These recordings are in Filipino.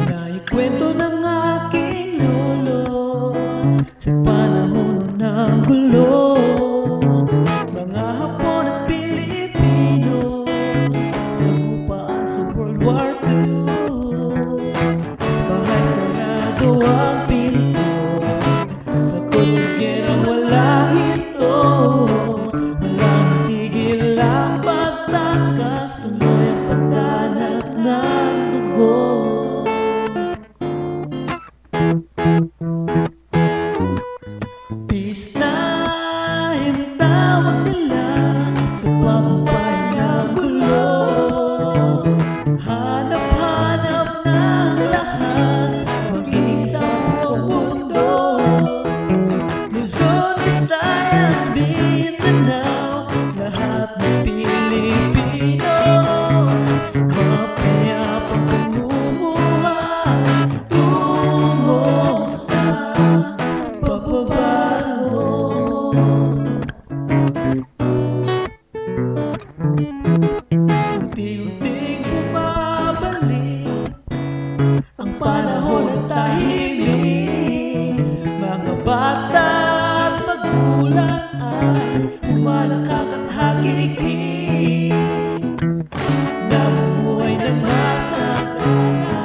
Naikwento ng aking lolo sa panahon ng gulo, mga Hapon at Pilipino sa upaan sa World War II. Bahay sarado ang pinto, takot sa gerang wala ito. Walang tigil ang pagtakas, tuloy ang paghanap ng dugo. Peace time tawag nila sa pamumuhay na gulo. Hanap-hanap ng lahat, maging sa buong mundo. Luzon, Visayas, Mindanao, lahat ng Pilipino, mapayapang pamumuhay tungo sa pagbabago. Unti-unting bumabalik ang panahon ng tahimik. Mga bata at magulang ay umalakak at hagiging, namumuhay ng masagana,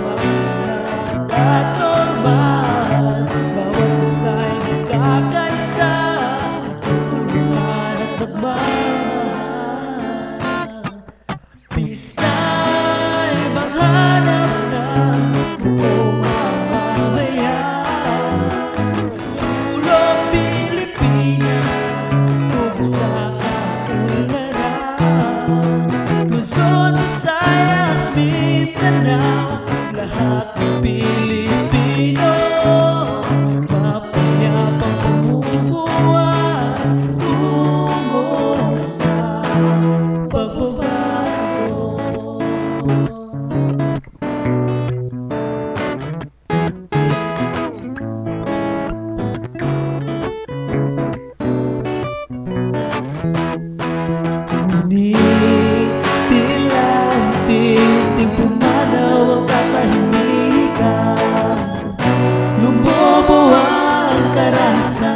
maunlad at normal. Bawat isa ay nagkakaisa, nagtutulungan at nagmamahal. Peace time ang hanap ng buong mamamayan. Sulong Pilipinas, tubo sa kaunlaran. Luzon, Visayas, Mindanao, lahat ng Pilipino, mapayapang pamumuhay tungo sa pagbabago. Ngunit tila unti-unting pumanaw ang katahimikan, lumobo ang karahasan.